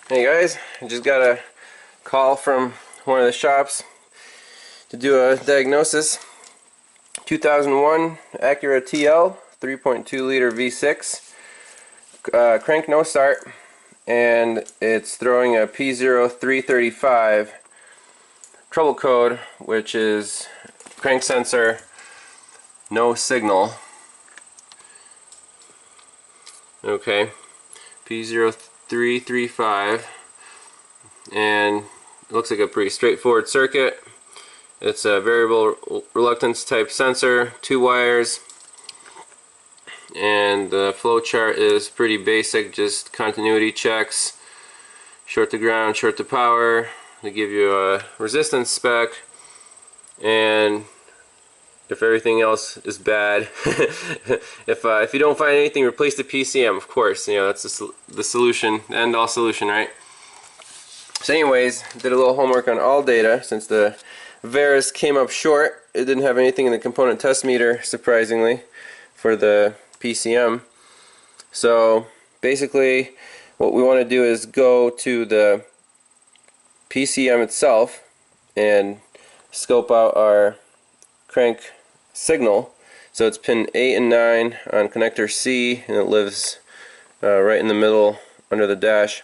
Hey guys, I just got a call from one of the shops to do a diagnosis. 2001 Acura TL 3.2 liter V6 crank no start, and it's throwing a P0335 trouble code, which is crank sensor no signal. Okay, P0335, and it looks like a pretty straightforward circuit. It's a variable reluctance type sensor, 2 wires, and the flow chart is pretty basic, just continuity checks, short to ground, short to power. They give you a resistance spec, and if everything else is bad, if you don't find anything, replace the PCM, of course. You know, that's the solution, the end all solution, right? So anyways, did a little homework on all data. Since the Veris came up short, it didn't have anything in the component test meter, surprisingly, for the PCM. So basically what we want to do is go to the PCM itself and scope out our crank signal. So it's pin 8 and 9 on connector C, and it lives right in the middle under the dash,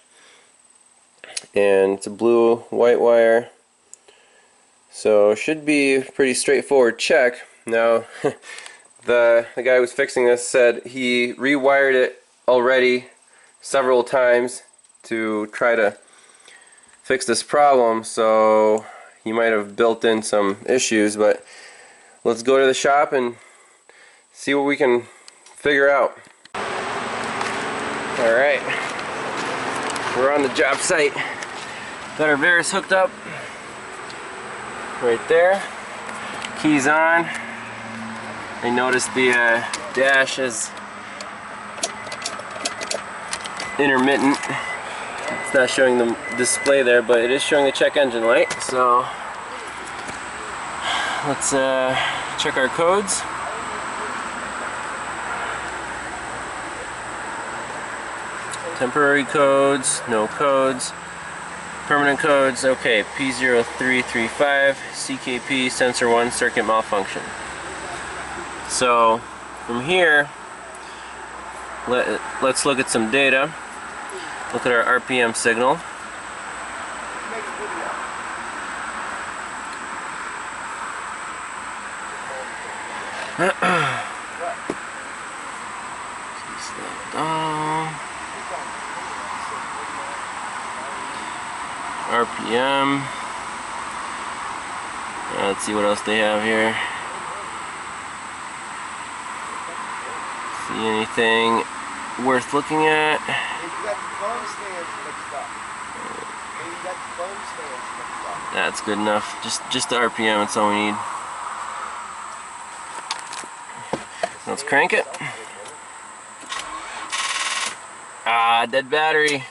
and it's a blue white wire, so it should be a pretty straightforward check. Now the guy who was fixing this said he rewired it already several times to try to fix this problem, so he might have built in some issues, but let's go to the shop and see what we can figure out. Alright, we're on the job site. Got our Veris hooked up right there. Keys on. I noticed the dash is intermittent. It's not showing the display there, but it is showing the check engine light. So let's check our codes. Temporary codes, no codes. Permanent codes, okay, P0335 CKP sensor 1 circuit malfunction. So from here, let's look at some data. Look at our RPM signal. RPM. Let's see what else they have here. See anything worth looking at? That's good enough. Just the RPM, that's all we need. Let's crank it. Ah, dead battery.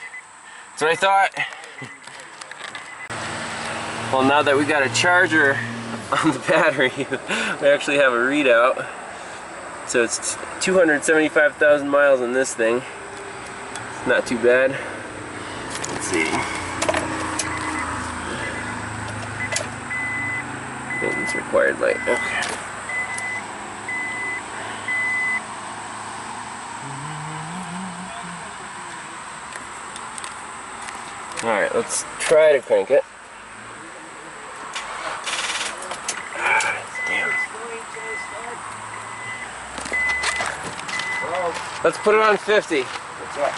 That's what I thought. Well, now that we got a charger on the battery, we actually have a readout. So it's 275,000 miles on this thing. It's not too bad. Let's see. Maintenance required light. Okay. Alright, let's try to crank it. Let's put it on 50. What's up?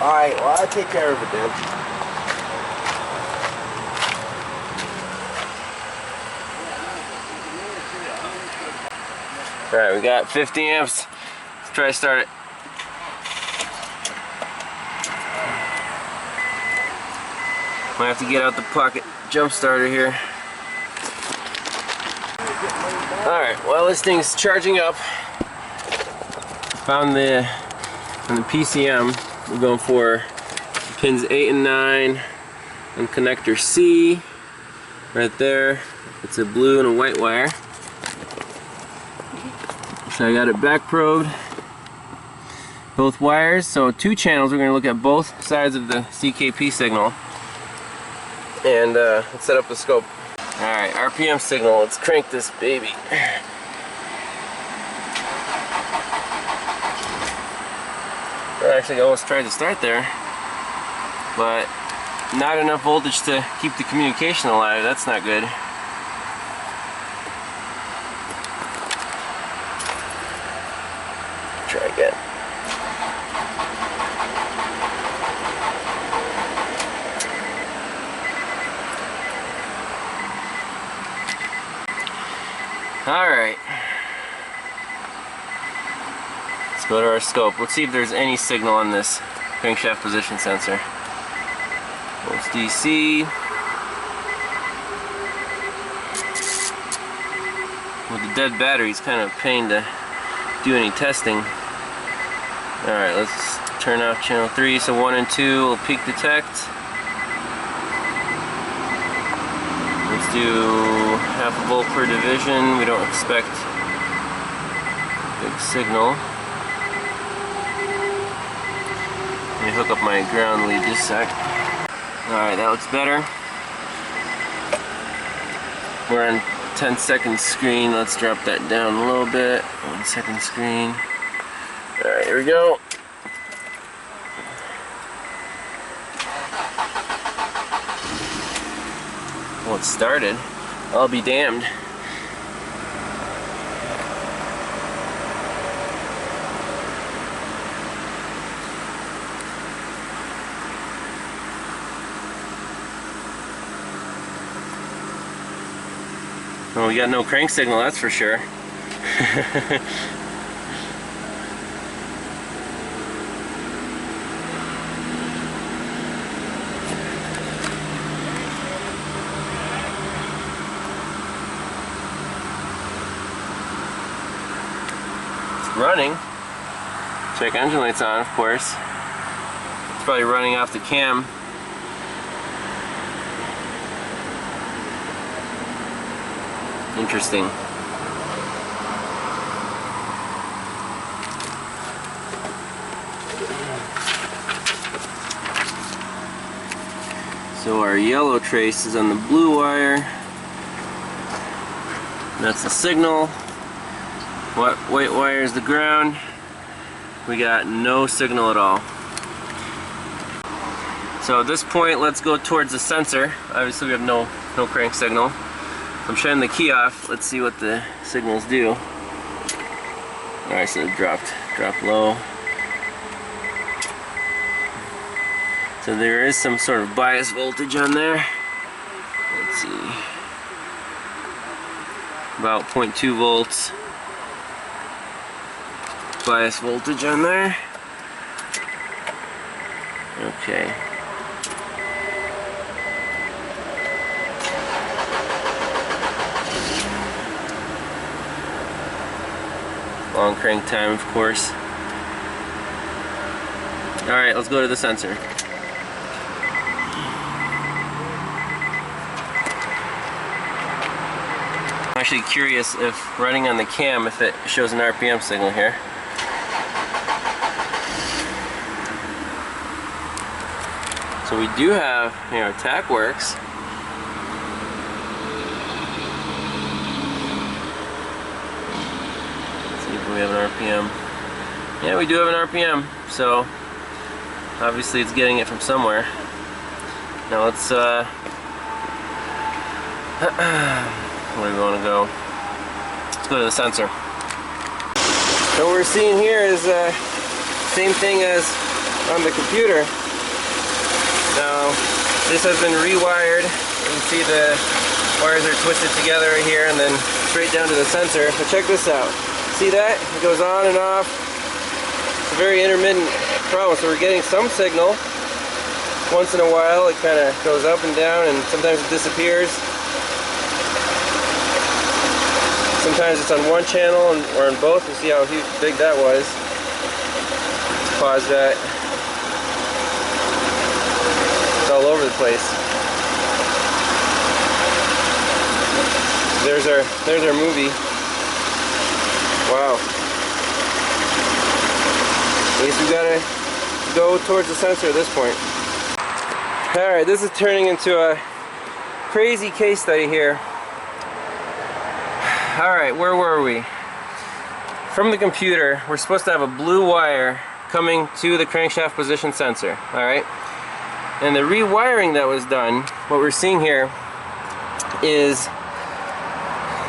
Alright, well, I'll take care of it then. Alright, we got 50 amps. Let's try to start it. Might have to get out the pocket jump starter here. Alright, well, this thing's charging up. Found the PCM. We're going for pins 8 and 9 on connector C. Right there. It's a blue and a white wire. So I got it back probed. both wires. So 2 channels. We're going to look at both sides of the CKP signal. And let's set up the scope. Alright, RPM signal. Let's crank this baby. I actually almost tried to start there, but not enough voltage to keep the communication alive. That's not good. Try again. Alright. Let's go to our scope. Let's see if there's any signal on this crankshaft position sensor. Volts DC. With the dead battery, it's kind of a pain to do any testing. Alright, let's turn off channel 3. So 1 and 2 will peak detect. Let's do half a volt per division. We don't expect big signal. Let me hook up my ground lead just a sec. Alright, that looks better. We're on 10-second screen. Let's drop that down a little bit. 1 second screen. Alright, here we go. Well, it started. I'll be damned. Well, we got no crank signal, that's for sure. It's running. Check engine lights on, of course. It's probably running off the cam. Interesting. So our yellow trace is on the blue wire. That's the signal. White wire is the ground. We got no signal at all. So at this point, let's go towards the sensor. Obviously we have no crank signal. I'm shutting the key off. Let's see what the signals do. Alright, so it dropped low. So there is some sort of bias voltage on there. Let's see. About 0.2 volts. Bias voltage on there. Okay. Long crank time, of course. Alright, let's go to the sensor. I'm actually curious if running on the cam, if it shows an RPM signal here. So we do have, our tach works. We have an RPM. Yeah, we do have an RPM. So obviously it's getting it from somewhere. Now let's where do we want to go? Let's go to the sensor. So what we're seeing here is same thing as on the computer. Now this has been rewired. You can see the wires are twisted together right here and then straight down to the sensor. But check this out. See that? It goes on and off. It's a very intermittent problem. So we're getting some signal. Once in a while it kind of goes up and down and sometimes it disappears. Sometimes it's on one channel or on both. You see how big that was. Let's pause that. It's all over the place. There's our movie. Wow. I guess we gotta go towards the sensor at this point. Alright, this is turning into a crazy case study here. Alright, where were we? From the computer, we're supposed to have a blue wire coming to the crankshaft position sensor. Alright? And the rewiring that was done, what we're seeing here is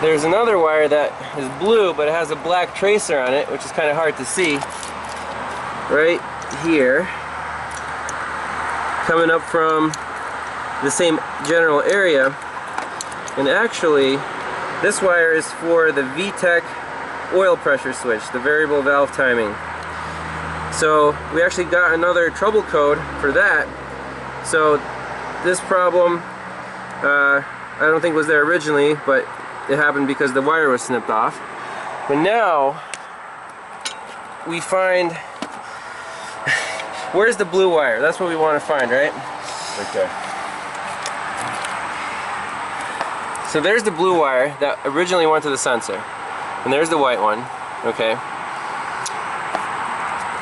there's another wire that is blue, but it has a black tracer on it, which is kind of hard to see. Right here, coming up from the same general area. And actually, this wire is for the VTEC oil pressure switch, the variable valve timing. So we actually got another trouble code for that. So this problem, I don't think was there originally, but it happened because the wire was snipped off. But now we find, where's the blue wire? That's what we want to find, right? Okay. So there's the blue wire that originally went to the sensor, and there's the white one. Okay.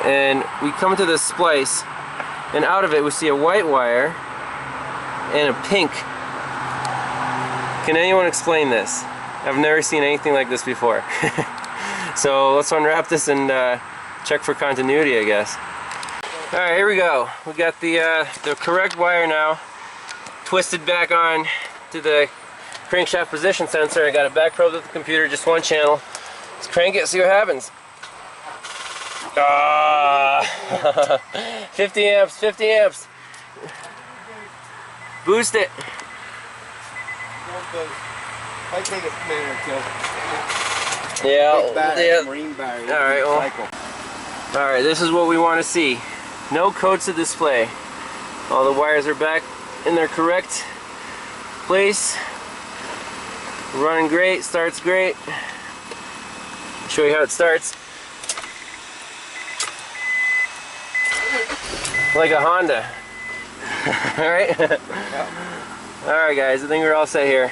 And we come to this splice, and out of it we see a white wire and a pink. Can anyone explain this? I've never seen anything like this before. So let's unwrap this and check for continuity, I guess. Alright, here we go. We got the correct wire now twisted back on to the crankshaft position sensor. I got it back probed with the computer, just one channel. Let's crank it, see what happens. Ah, 50 amps, 50 amps. Boost it. Might take a minute or two. Yeah, Battery, yeah. marine battery. Alright, well. Alright, this is what we want to see. No codes to display. All the wires are back in their correct place. Running great, starts great. I'll show you how it starts. Like a Honda. Alright? Alright guys, I think we're all set here.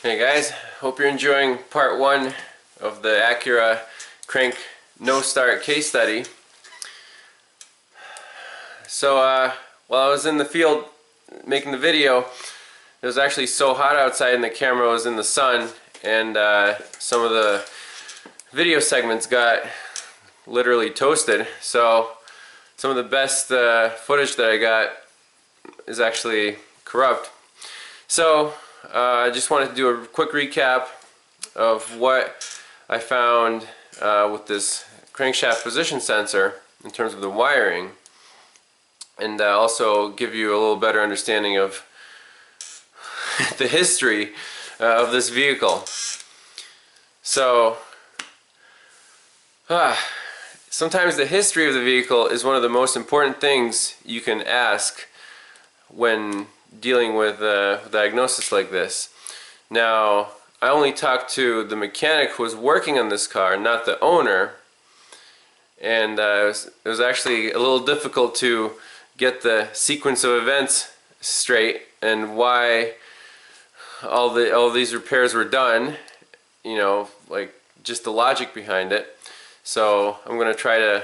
Hey guys, hope you're enjoying part one of the Acura crank no start case study. So while I was in the field making the video, it was actually so hot outside and the camera was in the sun, and some of the video segments got literally toasted. So some of the best footage that I got is actually corrupt. So I just wanted to do a quick recap of what I found with this crankshaft position sensor in terms of the wiring, and also give you a little better understanding of the history of this vehicle. So sometimes the history of the vehicle is one of the most important things you can ask when dealing with diagnosis like this. Now, I only talked to the mechanic who was working on this car, not the owner, and it was actually a little difficult to get the sequence of events straight and why all these repairs were done, you know, like just the logic behind it. So I'm going to try to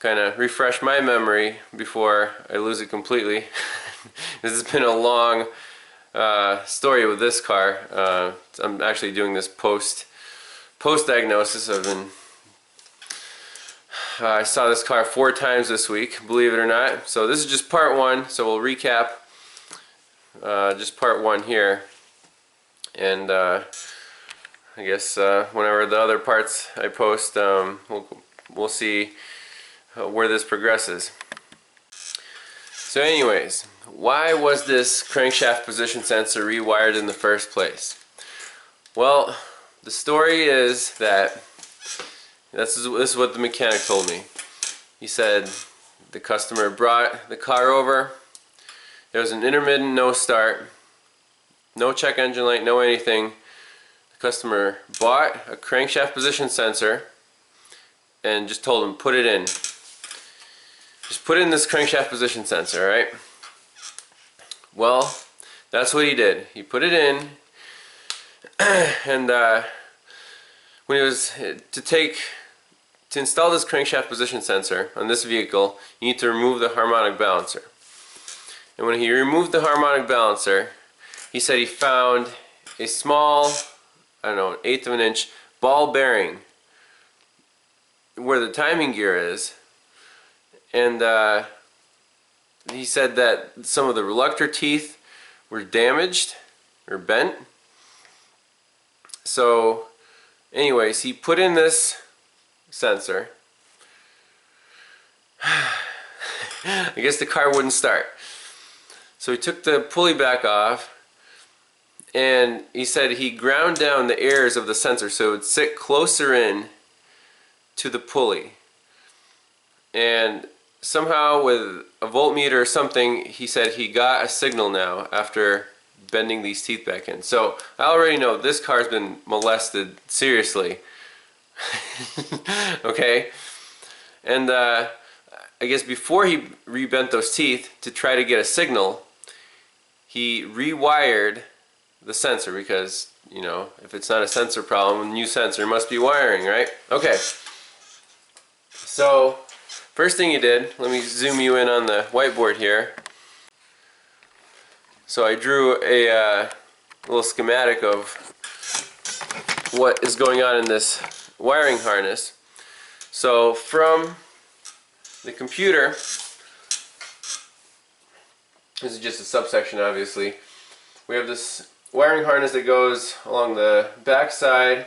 kind of refresh my memory before I lose it completely. This has been a long story with this car. I'm actually doing this post diagnosis. I saw this car 4 times this week, believe it or not. So this is just part one. So we'll recap just part one here, and I guess whenever the other parts I post, we'll see where this progresses. So anyways, why was this crankshaft position sensor rewired in the first place? Well, the story is that this is what the mechanic told me. He said the customer brought the car over. There was an intermittent no start, no check engine light, no anything. The customer bought a crankshaft position sensor and just told him, put it in. Just put in this crankshaft position sensor, right? Well, that's what he did. He put it in, and when it was to install this crankshaft position sensor on this vehicle, you need to remove the harmonic balancer. And when he removed the harmonic balancer, he said he found a small, I don't know, 1/8 of an inch ball bearing where the timing gear is, and he said that some of the reluctor teeth were damaged or bent. So anyways, he put in this sensor. I guess the car wouldn't start. So he took the pulley back off, and he said he ground down the ears of the sensor so it would sit closer in to the pulley. And somehow with a voltmeter or something, he said he got a signal now after bending these teeth back in. So I already know this car's been molested seriously. Okay? And I guess before he rebent those teeth to try to get a signal, he rewired the sensor, because, you know, if it's not a sensor problem, a new sensor must be wiring, right? Okay. So first thing he did, let me zoom you in on the whiteboard here. So I drew a little schematic of what is going on in this wiring harness. So from the computer, this is just a subsection obviously, we have this wiring harness that goes along the back side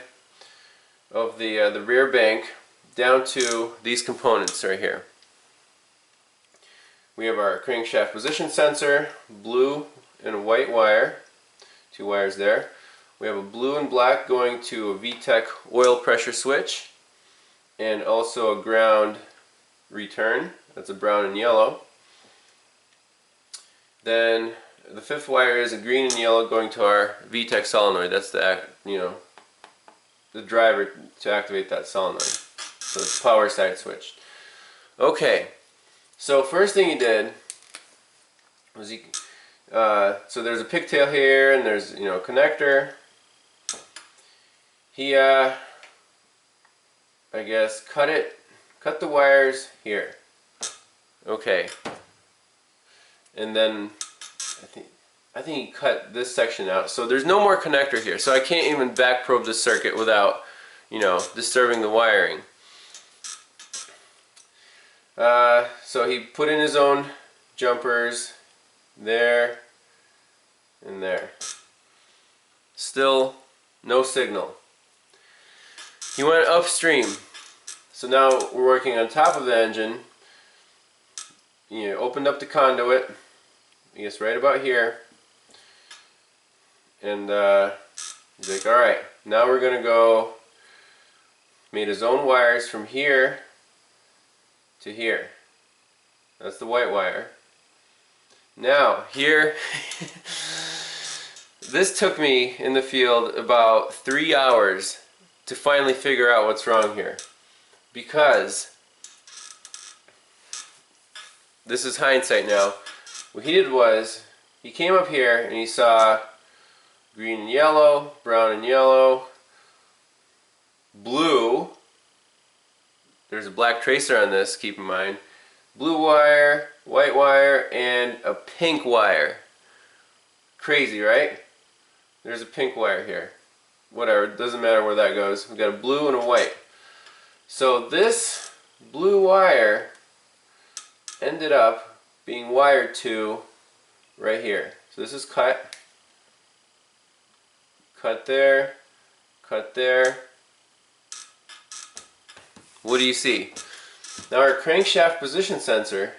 of the rear bank down to these components right here. We have our crankshaft position sensor, blue and a white wire, 2 wires there. We have a blue and black going to a VTEC oil pressure switch, and also a ground return, that's a brown and yellow. Then the 5th wire is a green and yellow going to our VTEC solenoid. That's the, you know, the driver to activate that solenoid. So it's power side switched. Okay, so first thing he did was so there's a pigtail here, and there's, you know, a connector. He I guess cut the wires here. Okay, and then I think he cut this section out. So there's no more connector here, so I can't even back probe the circuit without, you know, disturbing the wiring. So he put in his own jumpers there and there. Still no signal. He went upstream. So now we're working on top of the engine. You know, opened up the conduit, I guess right about here. And he's like, alright, now we're going to go, made his own wires from here to here. That's the white wire. Now, here, this took me in the field about 3 hours to finally figure out what's wrong here. Because, this is hindsight now, what he did was, he came up here and he saw green and yellow, brown and yellow, blue, there's a black tracer on this, keep in mind, blue wire, white wire, and a pink wire. Crazy, right? There's a pink wire here. Whatever, it doesn't matter where that goes. We've got a blue and a white. So this blue wire ended up being wired to right here. So this is cut there, cut there. What do you see? Now our crankshaft position sensor,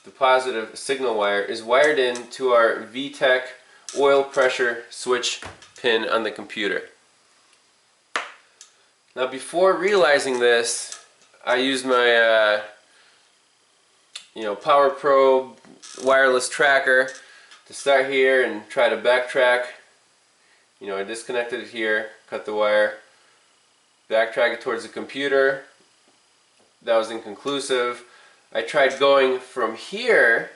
the positive signal wire, is wired in to our VTEC oil pressure switch pin on the computer. Now before realizing this, I used my power probe wireless tracker to start here and try to backtrack. I disconnected it here, cut the wire, backtrack it towards the computer. That was inconclusive. I tried going from here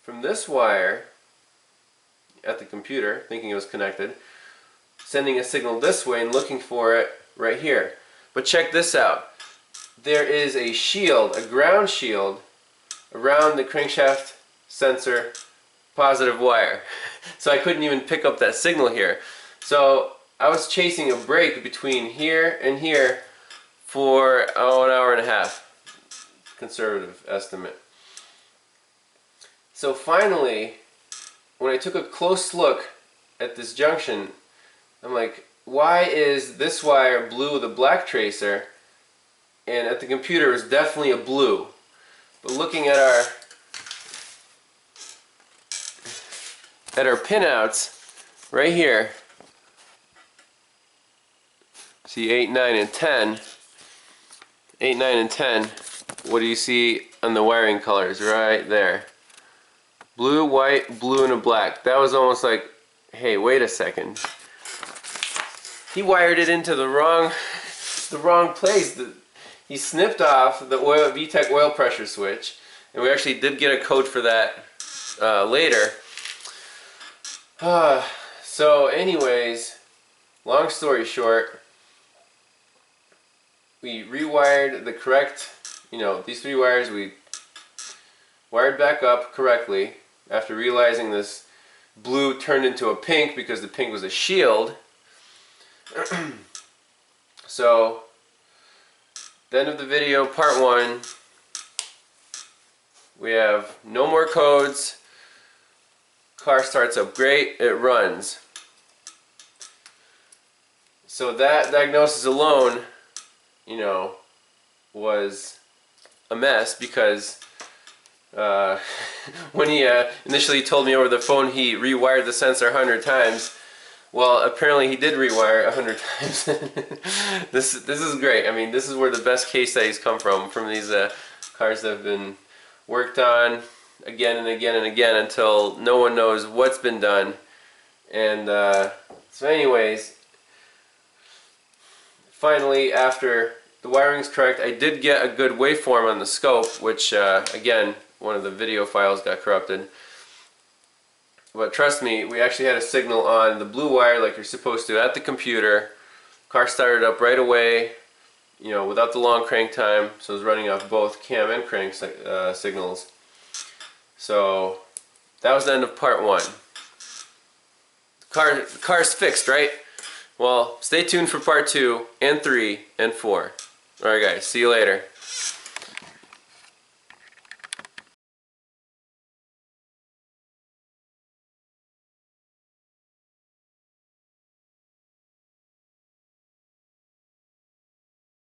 from this wire at the computer, thinking it was connected, sending a signal this way and looking for it right here. But check this out. There is a shield, a ground shield, around the crankshaft sensor positive wire. So I couldn't even pick up that signal here. So I was chasing a break between here and here for an hour and a half. Conservative estimate. So finally, when I took a close look at this junction, I'm like, why is this wire blue with a black tracer, and at the computer it's definitely a blue. But looking at our pinouts right here, see 8, 9, and 10. 8, 9, and 10. What do you see on the wiring colors right there? Blue, white, blue, and a black. That was almost like, hey, wait a second. He wired it into the wrong place. He snipped off the VTEC oil pressure switch, and we actually did get a code for that later. So anyways, long story short, we rewired the correct, these 3 wires we wired back up correctly after realizing this blue turned into a pink because the pink was a shield. So, the end of the video, part 1. We have no more codes. Car starts up great, it runs. So that diagnosis alone, was a mess because when he initially told me over the phone he rewired the sensor 100 times, well, apparently he did rewire 100 times. This is great. I mean, this is where the best case studies come from these cars that have been worked on again and again and again until no one knows what's been done. And so anyways, finally, after the wiring's correct, I did get a good waveform on the scope, which again, one of the video files got corrupted. But trust me, we actually had a signal on the blue wire like you're supposed to at the computer. Car started up right away, without the long crank time, so it was running off both cam and crank signals. So that was the end of part 1. The car's fixed, right? Well, stay tuned for part 2 and 3 and 4. Alright guys, see you later.